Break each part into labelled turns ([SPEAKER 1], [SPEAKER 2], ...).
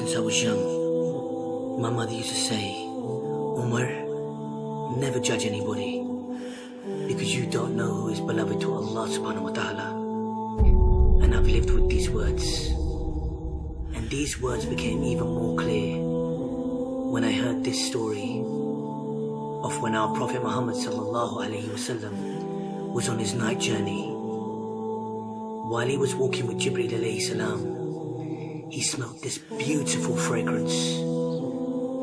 [SPEAKER 1] Since I was young, my mother used to say, Umar, never judge anybody, because you don't know who is beloved to Allah subhanahu wa ta'ala. And I've lived with these words. And these words became even more clear when I heard this story of when our Prophet Muhammad sallallahu alaihi wasallam was on his night journey. While he was walking with Jibreel alayhi salam, he smelled this beautiful fragrance.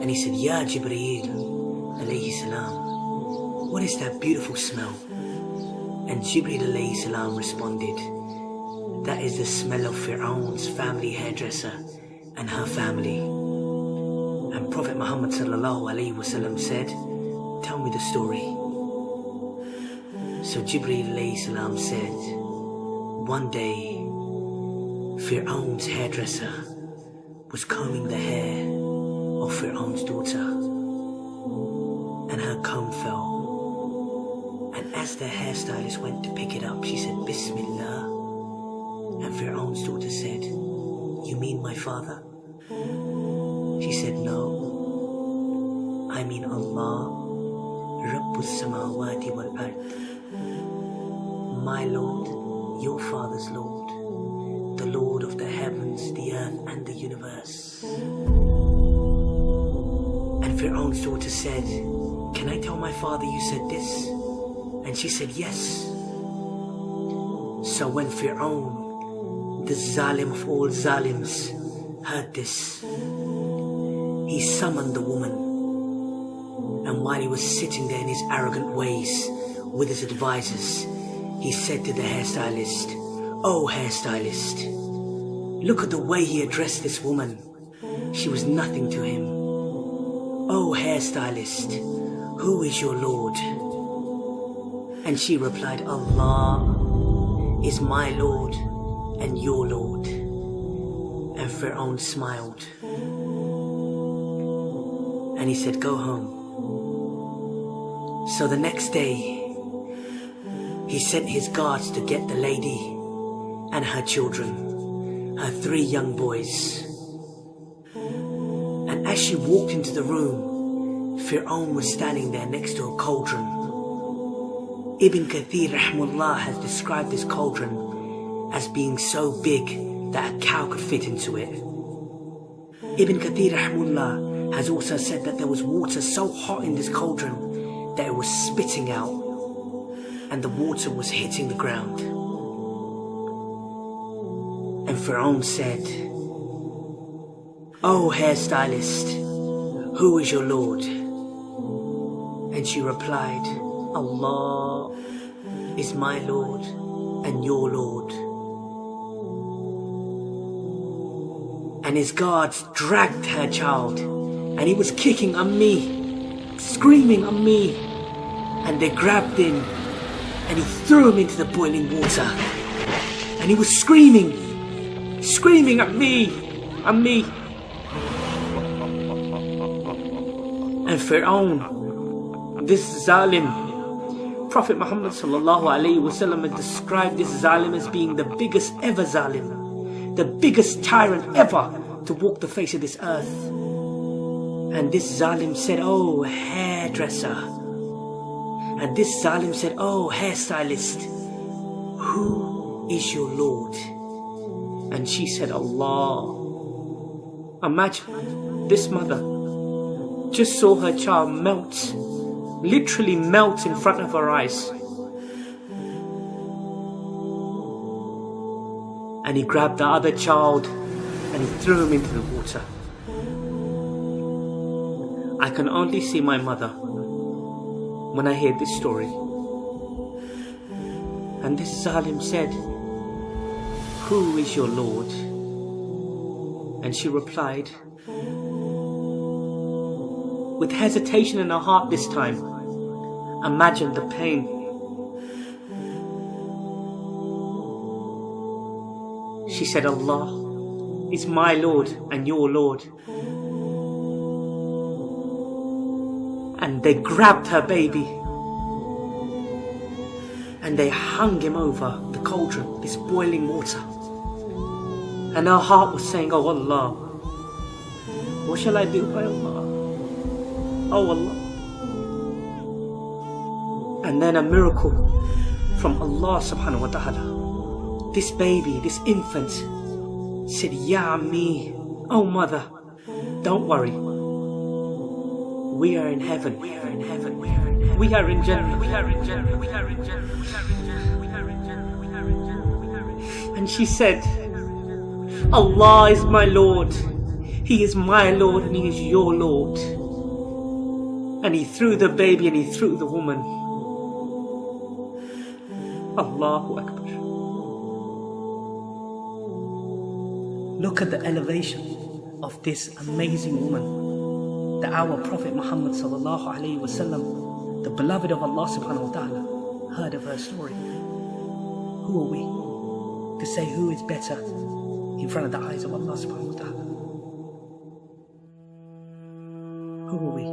[SPEAKER 1] And he said, Ya Jibreel alayhi salam, what is that beautiful smell? And Jibreel alayhi salam responded, that is the smell of Pharaon's family hairdresser and her family. And Prophet Muhammad sallallahu alayhi wasallam said, tell me the story. So Jibreel alayhi salam said, one day Pharaon's hairdresser was combing the hair of Pharaon's daughter, and her comb fell. And as the hairstylist went to pick it up, she said, Bismillah. And Pharaon's daughter said, you mean my father? She said, no, I mean Allah, Rabbus Samawati wal Ard, my Lord, your father's Lord, the Lord of the heavens, the earth and the universe. And Pharaon's daughter said, can I tell my father you said this? And she said, yes. So when Pharaon, the Zalim of all Zalims, heard this, he summoned the woman. And while he was sitting there in his arrogant ways with his advisors, he said to the hairstylist, oh hairstylist, look at the way he addressed this woman. She was nothing to him. Oh hairstylist, who is your Lord? And she replied, Allah is my Lord and your Lord. And Pharaoh smiled. And he said, go home. So the next day, he sent his guards to get the lady and her children, her 3 young boys. And as she walked into the room, Pharaoh was standing there next to a cauldron. Ibn Kathir rahmullah has described this cauldron as being so big that a cow could fit into it. Ibn Kathir rahmullah has also said that there was water so hot in this cauldron that it was spitting out, and the water was hitting the ground. And Pharaoh said, oh hairstylist, who is your Lord? And she replied, Allah is my Lord and your Lord. And his guards dragged her child, and he was kicking on me, screaming on me, and they grabbed him and he threw him into the boiling water. And he was screaming at me. And Pharaoh, this Zalim, Prophet Muhammad sallallahu alayhi wasallam had described this Zalim as being the biggest ever Zalim, the biggest tyrant ever to walk the face of this earth. And this Zalim said, oh hairdresser. And this Zalim said, oh hairstylist, who is your Lord? And she said, Allah. Imagine, this mother just saw her child melt, literally melt in front of her eyes. And he grabbed the other child and he threw him into the water. I can only see my mother when I hear this story. And this Zalim said, who is your Lord? And she replied, with hesitation in her heart this time. Imagine the pain. She said, Allah is my Lord and your Lord. And they grabbed her baby and they hung him over the cauldron, this boiling water. And her heart was saying, oh Allah,
[SPEAKER 2] What shall I do by Allah? Oh Allah. And then a miracle from Allah subhanahu wa ta'ala. This baby, this infant said, Ya Ammi, oh mother, don't worry. We are in heaven. We are in heaven. We are in heaven. We are in Jannah. We are in Jannah. We are in Jannah. We are in Jannah. We are in Jannah. We are in Jannah. We are in Jannah. And she said, Allah is my Lord. He is my Lord and He is your Lord. And He threw the baby and He threw the woman. Allahu Akbar. Look at the elevation of this amazing woman. That our Prophet Muhammad sallallahu alaihi wasallam, the beloved of Allah subhanahu wa ta'ala, heard of her story. Who are we to say who is better in front of the eyes of Allah subhanahu wa ta'ala? Who are we?